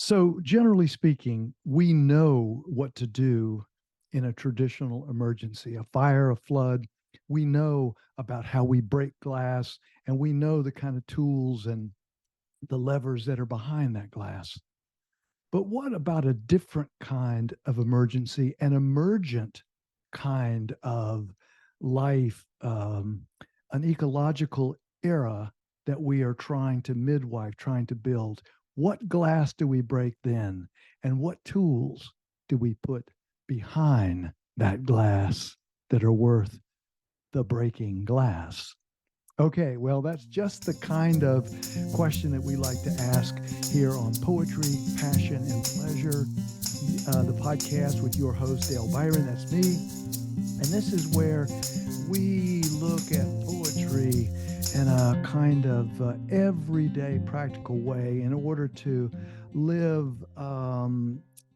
So, generally speaking, we know what to do in a traditional emergency, a fire, a flood. We know about how we break glass, and we know the kind of tools and the levers that are behind that glass. But what about a different kind of emergency, an emergent kind of life, an ecological era that we are trying to midwife, trying to build? What glass do we break then? And what tools do we put behind that glass that are worth the breaking glass? Okay, well, that's just the kind of question that we like to ask here on Poetry, Passion, and Pleasure, the podcast with your host, Dale Byron. That's me. And this is where we look at poetry in a kind of everyday, practical way in order to live,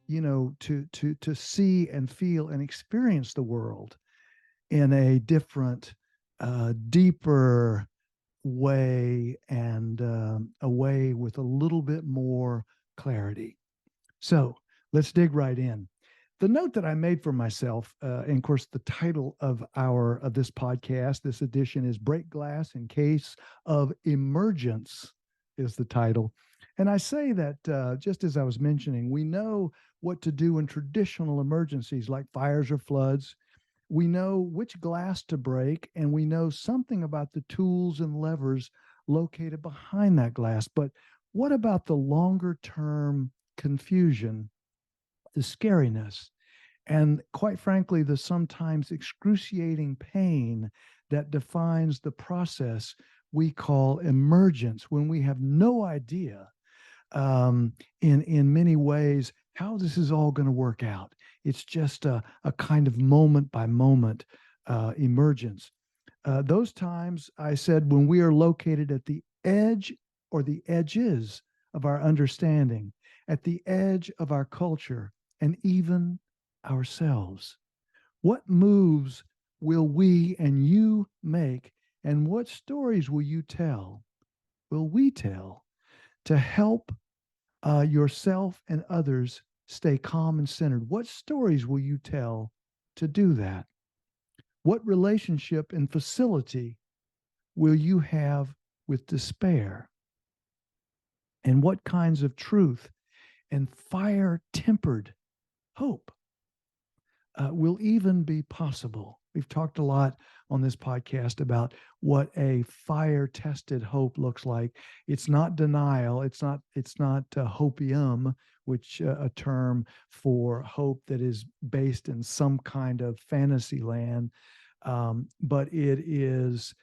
to see and feel and experience the world in a different, deeper way and a way with a little bit more clarity. So let's dig right in. The note that I made for myself, and of course, the title of this podcast, this edition is "Break Glass in Case of Emergence," is the title. And I say that just as I was mentioning, we know what to do in traditional emergencies like fires or floods. We know which glass to break, and we know something about the tools and levers located behind that glass. But what about the longer term confusion, the scariness, and quite frankly, the sometimes excruciating pain that defines the process we call emergence, when we have no idea, in many ways, how this is all going to work out? It's just a kind of moment by moment emergence. Those times, I said, when we are located at the edge or the edges of our understanding, at the edge of our culture, and even ourselves. What moves will we and you make, and what stories will we tell to help yourself and others stay calm and centered? What stories will you tell to do that? What relationship and facility will you have with despair? And what kinds of truth and fire tempered hope will even be possible? We've talked a lot on this podcast about what a fire tested hope looks like. It's not denial. It's not hopium, which a term for hope that is based in some kind of fantasy land. But it is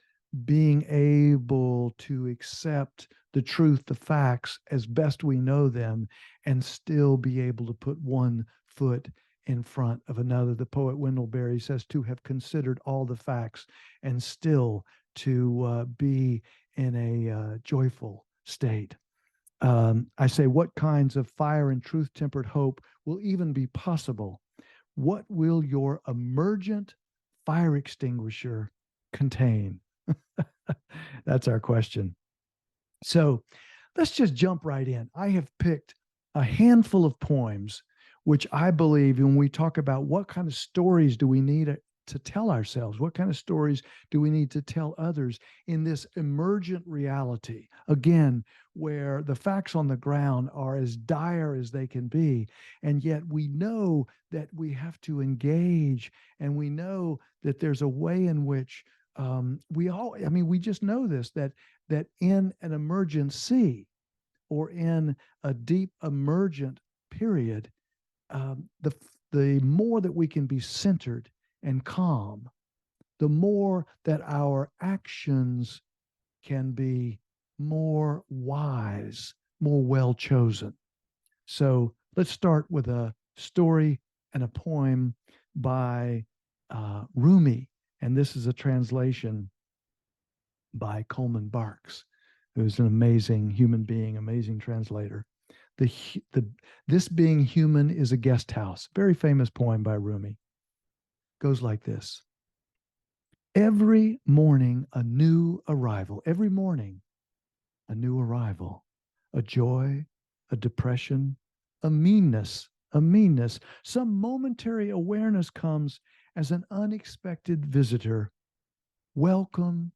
being able to accept the truth, the facts as best we know them, and still be able to put one foot in front of another. The poet Wendell Berry says to have considered all the facts and still to be in a joyful state. I say, what kinds of fire and truth tempered hope will even be possible? What will your emergent fire extinguisher contain? That's our question. So let's just jump right in. I have picked a handful of poems, which I believe when we talk about what kind of stories do we need to tell ourselves, what kind of stories do we need to tell others in this emergent reality, again, where the facts on the ground are as dire as they can be. And yet we know that we have to engage, and we know that there's a way in which we just know this, that in an emergency or in a deep emergent period, the more that we can be centered and calm, the more that our actions can be more wise, more well chosen. So let's start with a story and a poem by Rumi, and this is a translation by Coleman Barks, who's an amazing human being, amazing translator. This being human is a guest house. Very famous poem by Rumi. Goes like this. Every morning a new arrival. Every morning a new arrival. A joy, a depression, a meanness. Some momentary awareness comes as an unexpected visitor. Welcome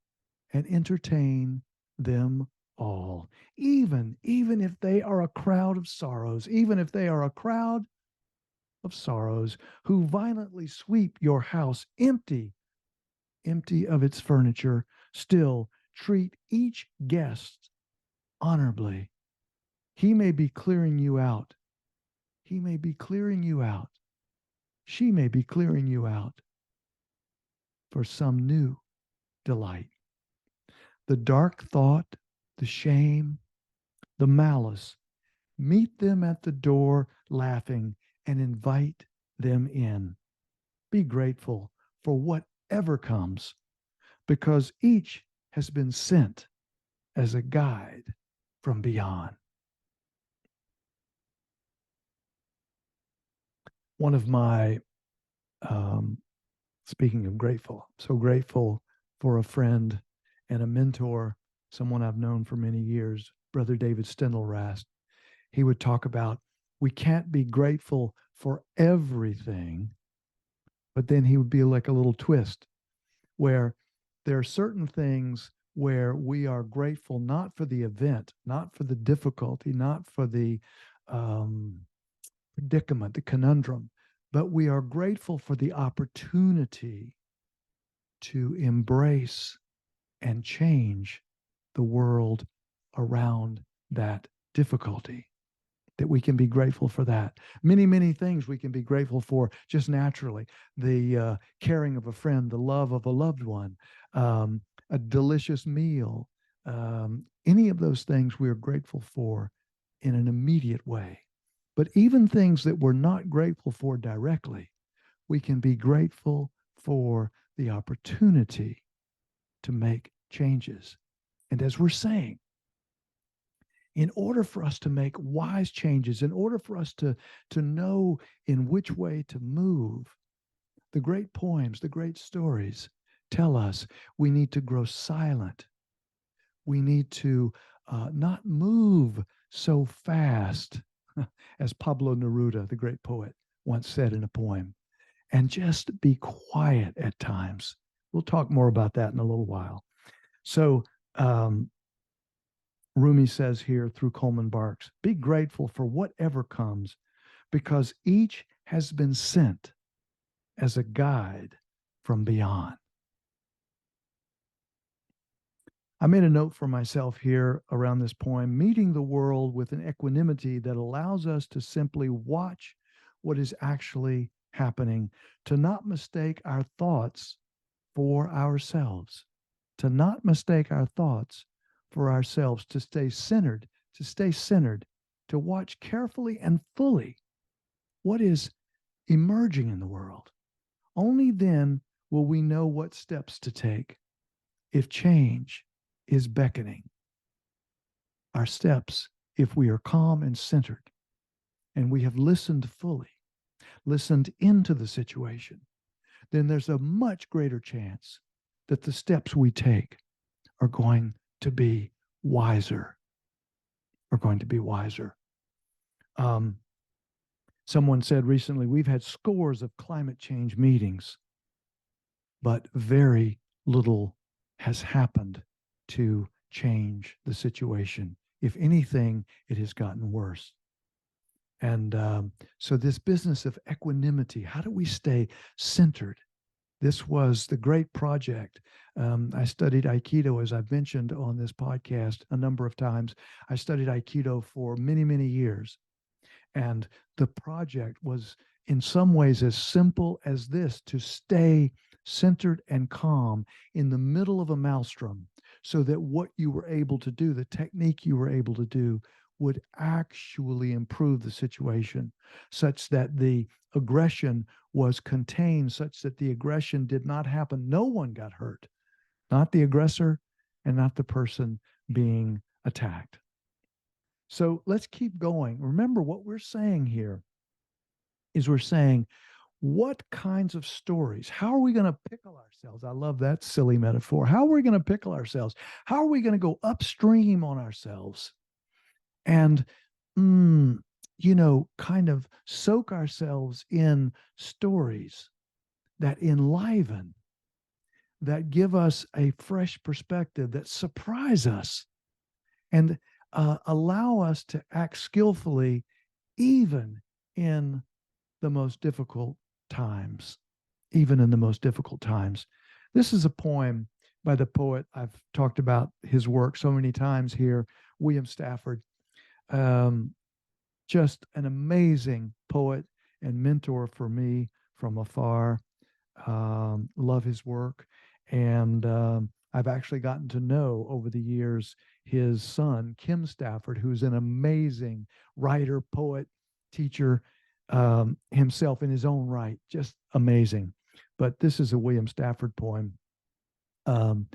and entertain them all, even if they are a crowd of sorrows, even if they are a crowd of sorrows who violently sweep your house empty of its furniture. Still treat each guest honorably. He may be clearing you out. He may be clearing you out. She may be clearing you out for some new delight. The dark thought, the shame, the malice, meet them at the door laughing and invite them in. Be grateful for whatever comes, because each has been sent as a guide from beyond. One of my, speaking of grateful, so grateful for a friend and a mentor, someone I've known for many years, Brother David Stendelrast. He would talk about we can't be grateful for everything, but then he would be like a little twist where there are certain things where we are grateful not for the event, not for the difficulty, not for the predicament, the conundrum, but we are grateful for the opportunity to embrace and change the world around that difficulty. That we can be grateful for that. Many things we can be grateful for just naturally. The caring of a friend, the love of a loved one, a delicious meal, any of those things we are grateful for in an immediate way. But even things that we're not grateful for directly, we can be grateful for the opportunity to make changes. And as we're saying, in order for us to make wise changes, in order for us to know in which way to move, the great poems, the great stories tell us we need to grow silent. We need to not move so fast, as Pablo Neruda, the great poet, once said in a poem, and just be quiet at times. We'll talk more about that in a little while. So, Rumi says here through Coleman Barks, be grateful for whatever comes, because each has been sent as a guide from beyond. I made a note for myself here around this poem, meeting the world with an equanimity that allows us to simply watch what is actually happening, to not mistake our thoughts for ourselves, to not mistake our thoughts for ourselves, to stay centered, to watch carefully and fully what is emerging in the world. Only then will we know what steps to take if change is beckoning. Our steps, if we are calm and centered, and we have listened fully, listened into the situation, then there's a much greater chance that the steps we take are going to be wiser. Someone said recently, we've had scores of climate change meetings, but very little has happened to change the situation. If anything, it has gotten worse. And so this business of equanimity, how do we stay centered? This was the great project. I studied Aikido, as I've mentioned on this podcast a number of times. I studied Aikido for many years. And the project was in some ways as simple as this: to stay centered and calm in the middle of a maelstrom, so that what you were able to do, the technique you were able to do, would actually improve the situation, such that the aggression was contained, such that the aggression did not happen. No one got hurt, not the aggressor and not the person being attacked. So let's keep going. Remember, what we're saying here is we're saying, what kinds of stories? How are we going to pickle ourselves? I love that silly metaphor. How are we going to pickle ourselves? How are we going to go upstream on ourselves and kind of soak ourselves in stories that enliven, that give us a fresh perspective, that surprise us, and allow us to act skillfully even in the most difficult times. Even in the most difficult times. This is a poem by the poet. I've talked about his work so many times here, William Stafford. Um, just an amazing poet and mentor for me from afar. Love his work. And I've actually gotten to know over the years his son, Kim Stafford, who's an amazing writer, poet, teacher himself in his own right. Just amazing. But this is a William Stafford poem. Um,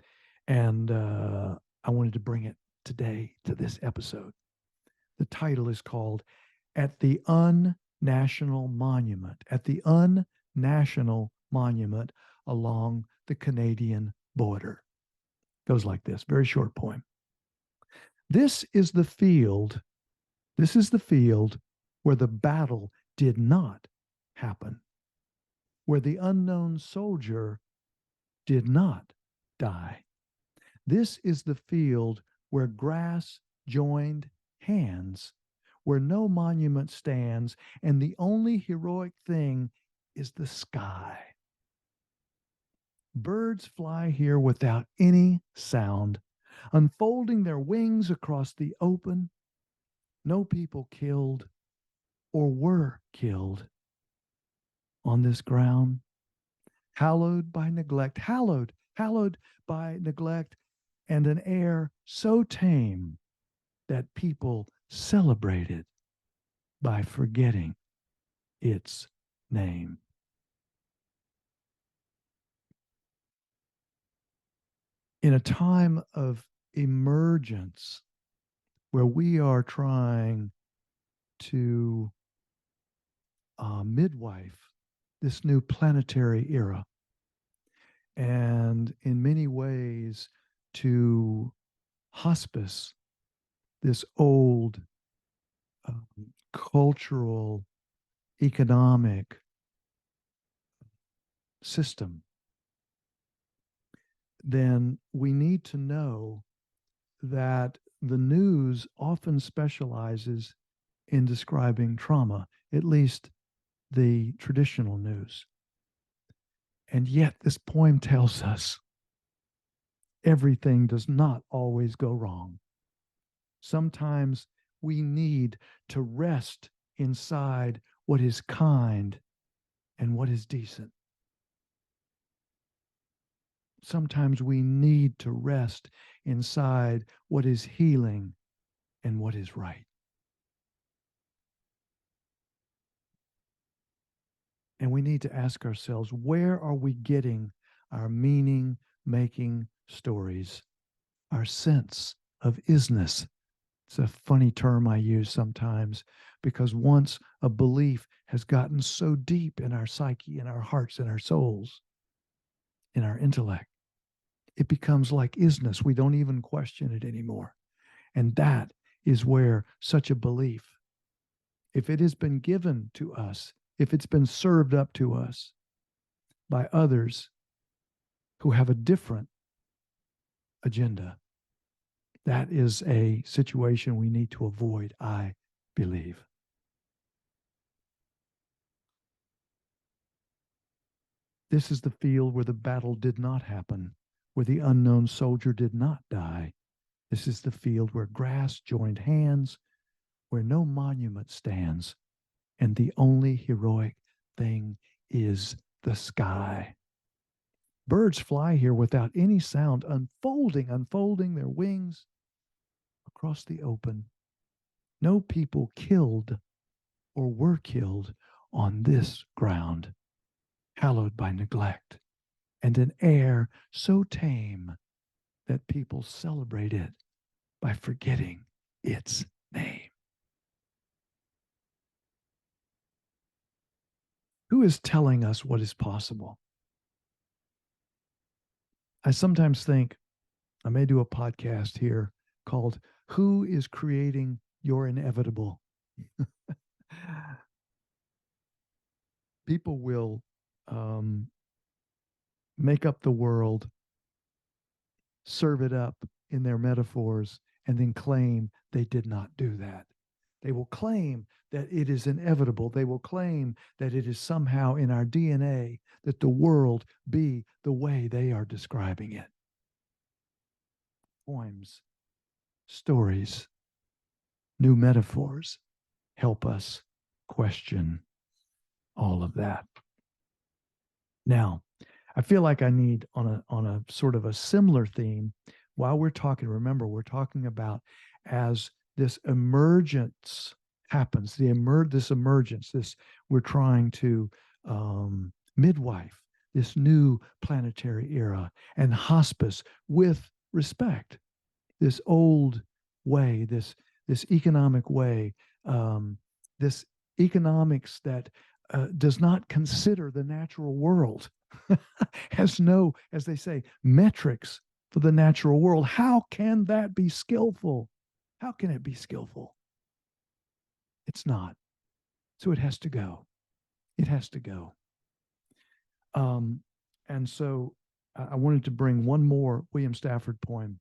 and I wanted to bring it today to this episode. The title is called At the Unnational Monument. At the Unnational Monument along the Canadian border. Goes like this, very short poem. This is the field, this is the field where the battle did not happen, where the unknown soldier did not die. This is the field where grass joined hands, where no monument stands, and the only heroic thing is the sky. Birds fly here without any sound, unfolding their wings across the open. No people killed or were killed on this ground. Hallowed by neglect, hallowed by neglect, and an air so tame that people celebrated by forgetting its name. In a time of emergence, where we are trying to midwife this new planetary era, and in many ways to hospice this old um, cultural, economic system, then we need to know that the news often specializes in describing trauma, at least the traditional news. And yet, this poem tells us everything does not always go wrong. Sometimes we need to rest inside what is kind and what is decent. Sometimes we need to rest inside what is healing and what is right. And we need to ask ourselves, where are we getting our meaning making stories, our sense of isness? It's a funny term I use sometimes because once a belief has gotten so deep in our psyche, in our hearts, in our souls, in our intellect, it becomes like isness. We don't even question it anymore. And that is where such a belief, if it has been given to us, if it's been served up to us by others who have a different agenda, that is a situation we need to avoid, I believe. This is the field where the battle did not happen, where the unknown soldier did not die. This is the field where grass joined hands, where no monument stands, and the only heroic thing is the sky. Birds fly here without any sound, unfolding their wings across the open. No people killed or were killed on this ground, hallowed by neglect, and an air so tame that people celebrate it by forgetting its name. Who is telling us what is possible? I sometimes think I may do a podcast here called Who is Creating Your Inevitable? People will um, make up the world, serve it up in their metaphors, and then claim they did not do that. They will claim that it is inevitable. They will claim that it is somehow in our DNA that the world be the way they are describing it. Poems, stories, new metaphors help us question all of that. Now, I feel like I need on a sort of a similar theme while we're talking. Remember, we're talking about as this emergence happens, this emergence, this we're trying to midwife this new planetary era and hospice with respect. This old way, this economic way, this economics that does not consider the natural world, has no, as they say, metrics for the natural world. How can that be skillful? How can it be skillful? It's not. So it has to go. It has to go. Um, and so I wanted to bring one more William Stafford poem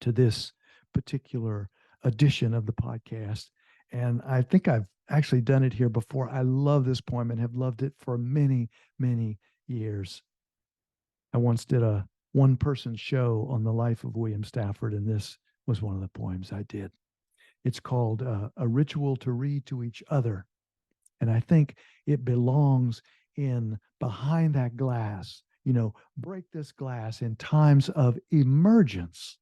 to this particular edition of the podcast. And I think I've actually done it here before. I love this poem and have loved it for many, many years. I once did a one person show on the life of William Stafford, and this was one of the poems I did. It's called A Ritual to Read to Each Other. And I think it belongs in behind that glass, break this glass in times of emergence.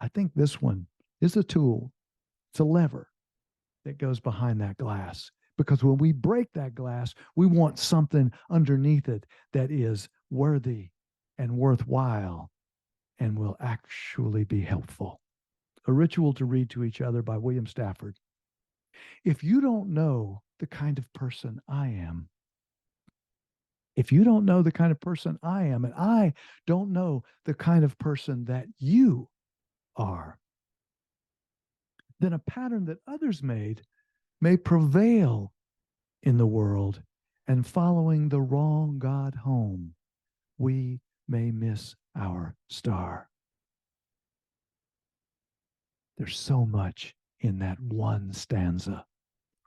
I think this one is a tool, it's a lever that goes behind that glass. Because when we break that glass, we want something underneath it that is worthy and worthwhile and will actually be helpful. A Ritual to Read to Each Other by William Stafford. If you don't know the kind of person I am, if you don't know the kind of person I am, and I don't know the kind of person that you are, then a pattern that others made may prevail in the world, and following the wrong God home, we may miss our star. There's so much in that one stanza.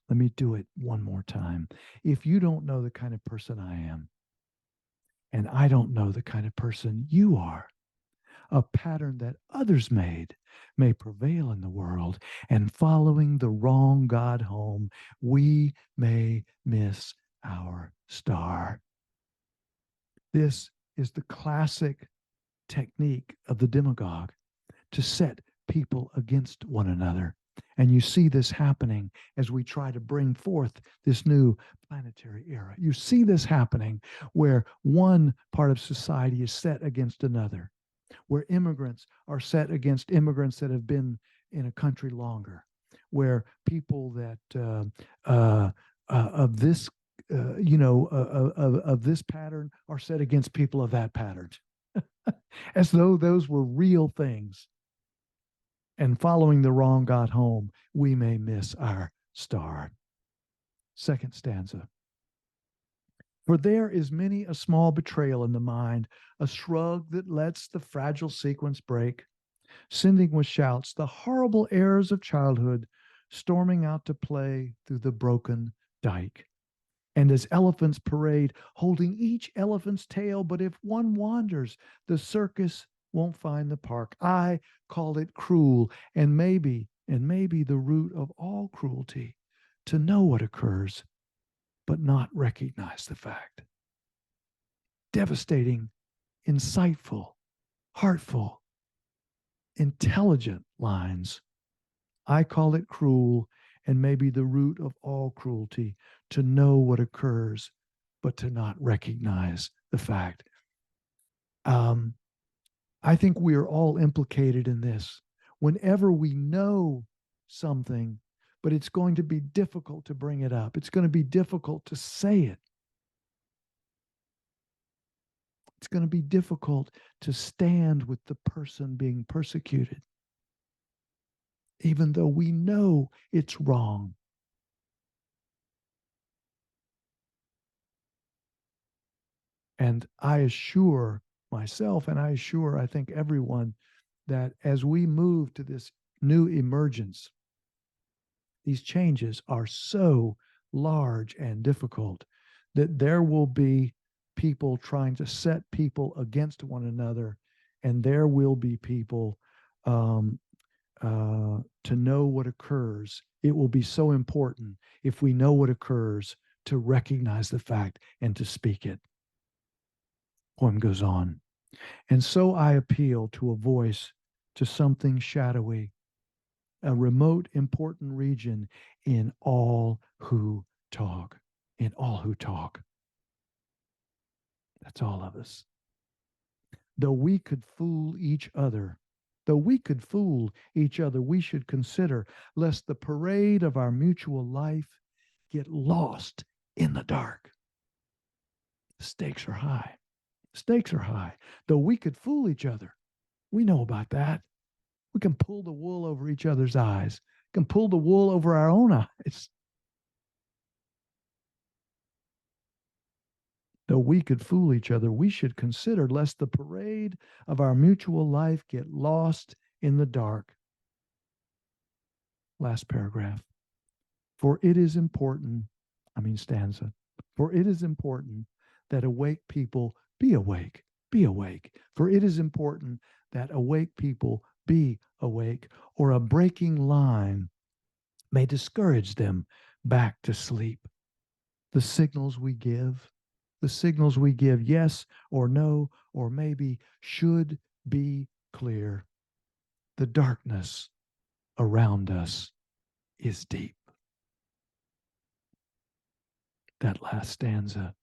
Let me do it one more time. If you don't know the kind of person I am, and I don't know the kind of person you are, a pattern that others made may prevail in the world, and following the wrong God home, we may miss our star. This is the classic technique of the demagogue to set people against one another. And you see this happening as we try to bring forth this new planetary era. You see this happening where one part of society is set against another, where immigrants are set against immigrants that have been in a country longer, where people that of this of this pattern are set against people of that pattern, as though those were real things. And following the wrong God home, we may miss our star. Second stanza. For there is many a small betrayal in the mind, a shrug that lets the fragile sequence break, sending with shouts the horrible errors of childhood, storming out to play through the broken dike. And as elephants parade, holding each elephant's tail, but if one wanders, the circus won't find the park. I call it cruel, and maybe the root of all cruelty, to know what occurs, but not recognize the fact. Devastating, insightful, heartful, intelligent lines. I call it cruel, and maybe the root of all cruelty, to know what occurs, but to not recognize the fact. I think we are all implicated in this. Whenever we know something, but it's going to be difficult to bring it up, it's going to be difficult to say it. It's going to be difficult to stand with the person being persecuted, even though we know it's wrong. And I assure myself, and I assure, I think, everyone, that as we move to this new emergence, these changes are so large and difficult that there will be people trying to set people against one another, and there will be people um, to know what occurs. It will be so important, if we know what occurs, to recognize the fact and to speak it. Poem goes on. And so I appeal to a voice, to something shadowy, a remote, important region in all who talk. In all who talk. That's all of us. Though we could fool each other, though we could fool each other, we should consider lest the parade of our mutual life get lost in the dark. The stakes are high. Stakes are high. Though we could fool each other, we know about that. We can pull the wool over each other's eyes, can pull the wool over our own eyes. Though we could fool each other, we should consider lest the parade of our mutual life get lost in the dark. Last paragraph. For it is important, stanza. For it is important that awake people be awake, be awake. For it is important that awake people be awake, or a breaking line may discourage them back to sleep. The signals we give, yes or no, or maybe, should be clear. The darkness around us is deep. That last stanza.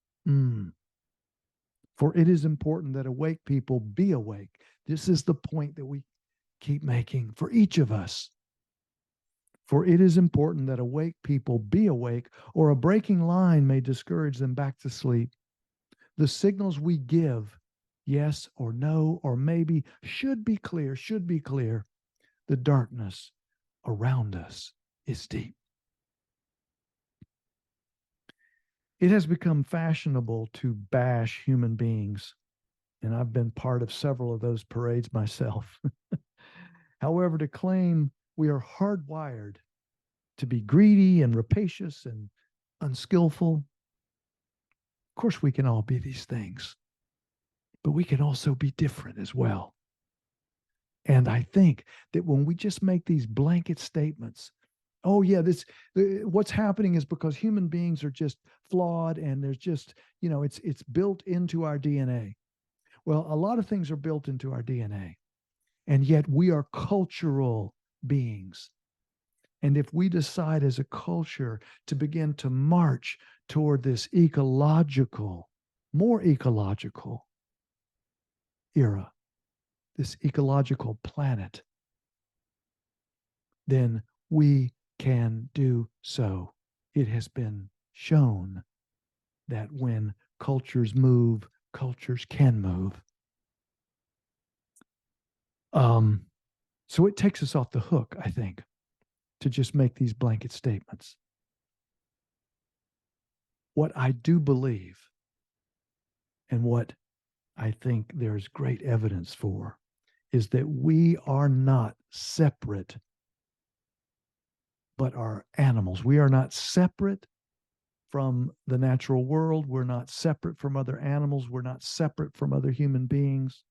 For it is important that awake people be awake. This is the point that we keep making for each of us. For it is important that awake people be awake, or a breaking line may discourage them back to sleep. The signals we give, yes or no, or maybe, should be clear, should be clear. The darkness around us is deep. It has become fashionable to bash human beings, and I've been part of several of those parades myself. However, to claim we are hardwired to be greedy and rapacious and unskillful, of course, we can all be these things, but we can also be different as well. And I think that when we just make these blanket statements, oh yeah, what's happening is because human beings are just flawed, and there's just, it's built into our DNA. Well, a lot of things are built into our DNA, and yet we are cultural beings. And if we decide as a culture to begin to march toward this more ecological era, this ecological planet, then we can do so. It has been shown that when cultures move, cultures can move. So it takes us off the hook, I think, to just make these blanket statements. What I do believe, and what I think there's great evidence for, is that we are not separate, but are animals. We are not separate from the natural world. We're not separate from other animals. We're not separate from other human beings,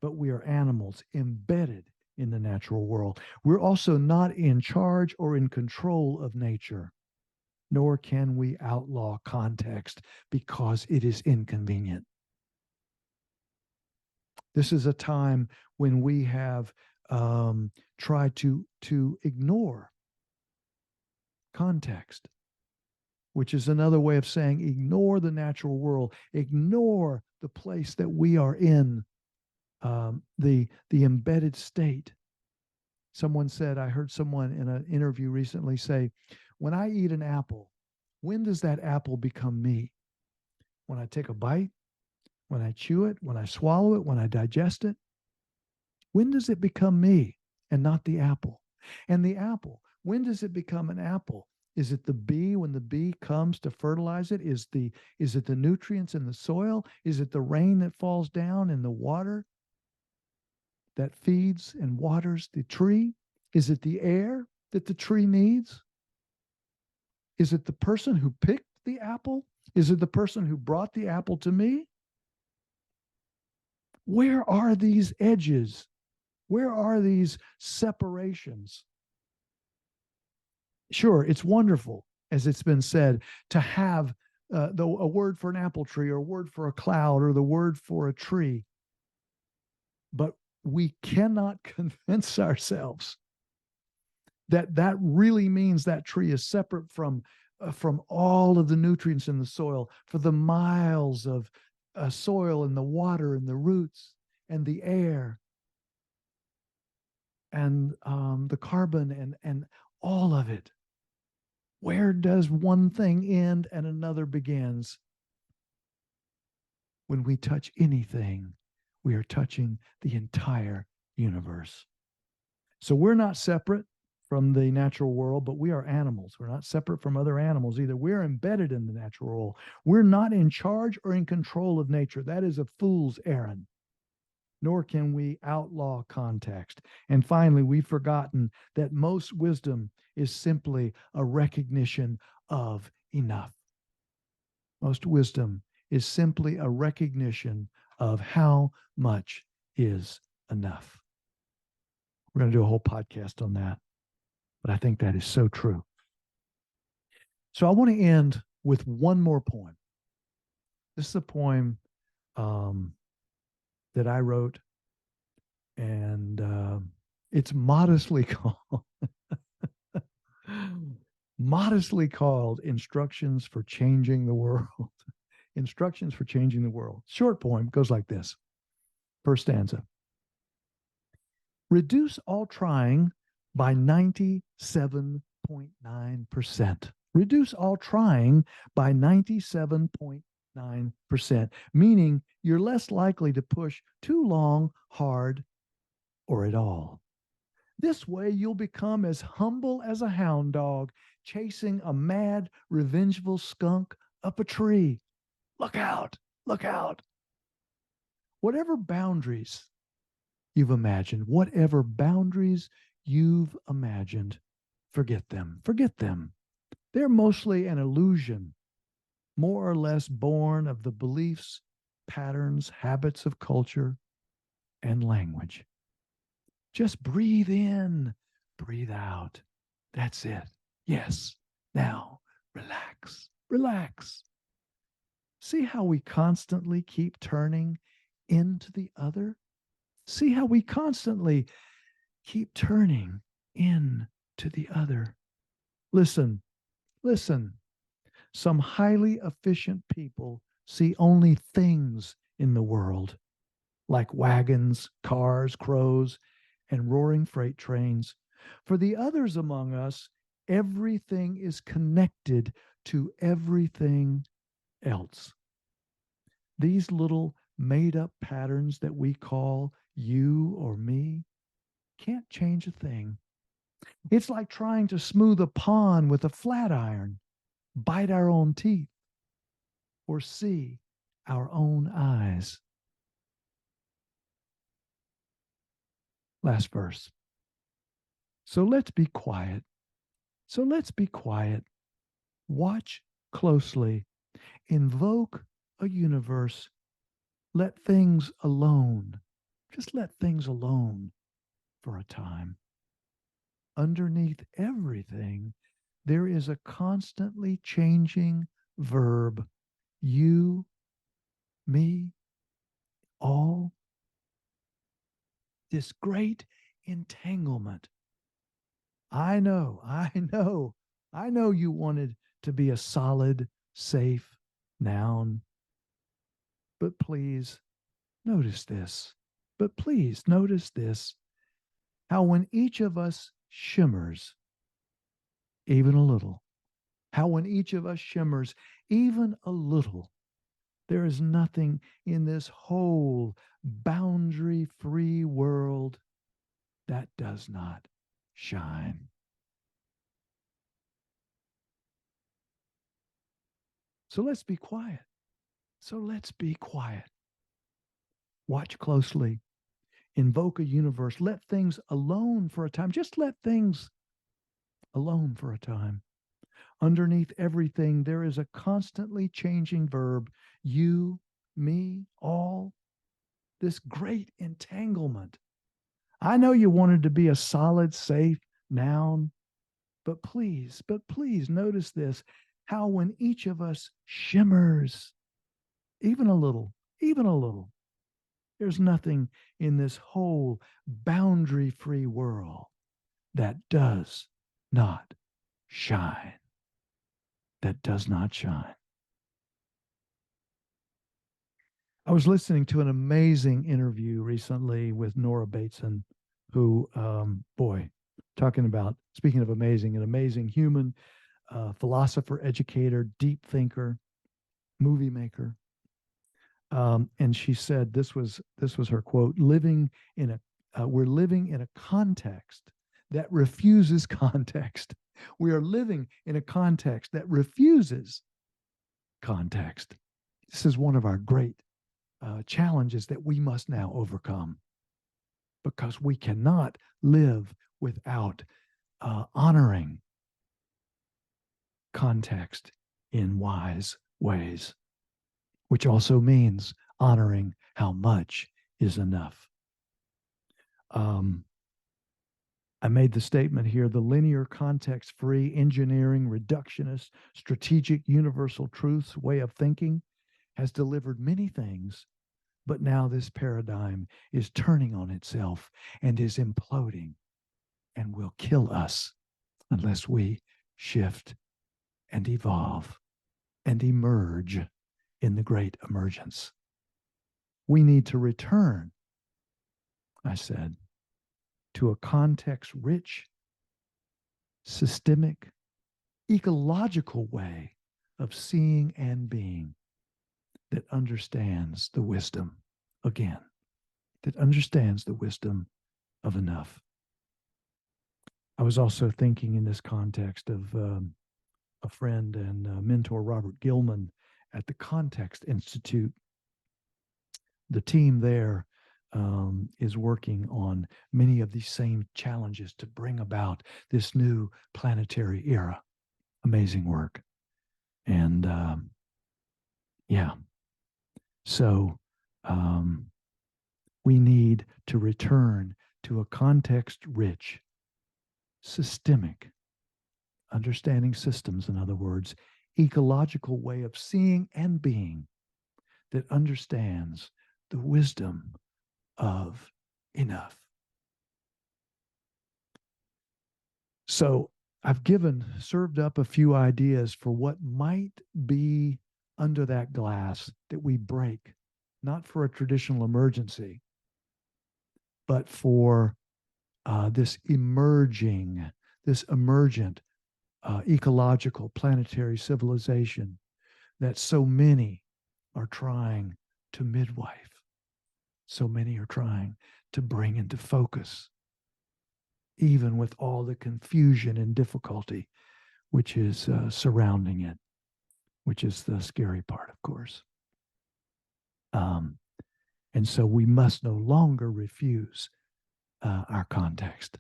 but we are animals embedded in the natural world. We're also not in charge or in control of nature, nor can we outlaw context because it is inconvenient. This is a time when we have tried to ignore context, which is another way of saying ignore the natural world, ignore the place that we are in, the embedded state. Someone said, I heard someone in an interview recently say, when I eat an apple, when does that apple become me? When I take a bite? When I chew it? When I swallow it? When I digest it? When does it become me and not the apple? And the apple, when does it become an apple? Is it the bee when the bee comes to fertilize it? Is it the nutrients in the soil? Is it the rain that falls down in the water that feeds and waters the tree? Is it the air that the tree needs? Is it the person who picked the apple? Is it the person who brought the apple to me? Where are these edges? Where are these separations? Sure, it's wonderful, as it's been said, to have a word for an apple tree or a word for a cloud or the word for a tree. But we cannot convince ourselves that that really means that tree is separate from all of the nutrients in the soil, for the miles of soil and the water and the roots and the air and the carbon and all of it. Where does one thing end and another begins? When we touch anything, we are touching the entire universe. So we're not separate from the natural world, but we are animals. We're not separate from other animals either. We're embedded in the natural world. We're not in charge or in control of nature. That is a fool's errand. Nor can we outlaw context. And finally, we've forgotten that most wisdom is simply a recognition of enough. Most wisdom is simply a recognition of how much is enough. We're going to do a whole podcast on that, but I think that is so true. So I want to end with one more poem. This is a poem that I wrote, and it's modestly called Instructions for Changing the World. Instructions for Changing the World. Short poem, goes like this. First stanza. Reduce all trying by 97.9%. Reduce all trying by 97.9%, meaning you're less likely to push too long, hard, or at all. This way, you'll become as humble as a hound dog chasing a mad, revengeful skunk up a tree. Look out! Look out! Whatever boundaries you've imagined, whatever boundaries you've imagined, forget them. Forget them. They're mostly an illusion, more or less born of the beliefs, patterns, habits of culture, and language. Just breathe in, breathe out. That's it. Yes. Now, relax, relax. See how we constantly keep turning into the other? See how we constantly keep turning into the other. Listen, listen. Some highly efficient people see only things in the world, like wagons, cars, crows, and roaring freight trains. For the others among us, everything is connected to everything else. These little made up patterns that we call you or me can't change a thing. It's like trying to smooth a pond with a flat iron, bite our own teeth, or see our own eyes. Last verse. So let's be quiet. So let's be quiet. Watch closely. Invoke a universe. Let things alone. Just let things alone for a time. Underneath everything, there is a constantly changing verb. You, me, all. This great entanglement. I know, I know you wanted to be a solid, safe noun. But please notice this. But please notice this. How when each of us shimmers even a little, how when each of us shimmers even a little, there is nothing in this whole boundary free world that does not shine. So let's be quiet. Watch closely. Invoke a universe. Let things alone for a time. Just let things alone for a time. Underneath everything, there is a constantly changing verb. You, me, all. This great entanglement. I know you wanted to be a solid, safe noun, but please notice this, how when each of us shimmers, even a little, there's nothing in this whole boundary-free world that does not shine, I was listening to an amazing interview recently with Nora Bateson, who, boy, speaking of amazing, an amazing human, philosopher, educator, deep thinker, movie maker. And she said this was her quote: we're living in a context that refuses context. We are living in a context that refuses context. This is one of our great challenges that we must now overcome, because we cannot live without honoring context in wise ways, which also means honoring how much is enough. I made the statement here: the linear, context-free, engineering, reductionist, strategic, universal truths way of thinking has delivered many things, but now this paradigm is turning on itself and is imploding and will kill us unless we shift and evolve and emerge in the great emergence. We need to return, I said, to a context-rich, systemic, ecological way of seeing and being that understands the wisdom, again, that understands the wisdom of enough. I was also thinking in this context of a friend and mentor, Robert Gilman, at the Context Institute. The team there is working on many of these same challenges to bring about this new planetary era. Amazing work. And so we need to return to a context-rich, systemic, understanding systems, in other words, ecological way of seeing and being that understands the wisdom of enough. So I've served up a few ideas for what might be under that glass that we break, not for a traditional emergency, but for this emergent ecological planetary civilization that so many are trying to midwife. So many are trying to bring into focus, even with all the confusion and difficulty which is surrounding it, which is the scary part, of course. And so we must no longer refuse our context.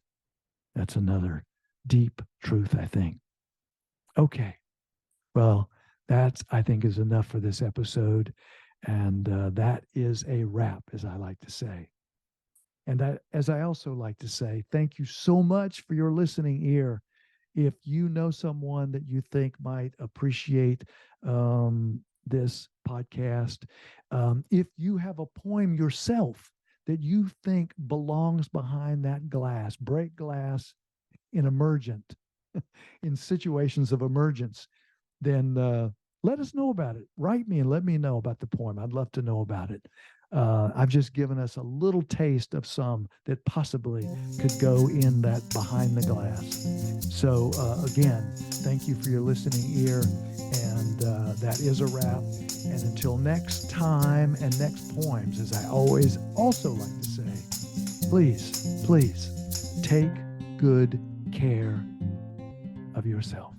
That's another deep truth, I think. Okay. Well, that's, I think, is enough for this episode. And that is a wrap, as I like to say. And that, as I also like to say, thank you so much for your listening ear. If you know someone that you think might appreciate this podcast, if you have a poem yourself that you think belongs behind that glass, break glass in emergent, in situations of emergence, then let us know about it. Write me and let me know about the poem. I'd love to know about it. I've just given us a little taste of some that possibly could go in that behind the glass. So again, thank you for your listening ear. And that is a wrap. And until next time and next poems, as I always also like to say, please take good care of yourself.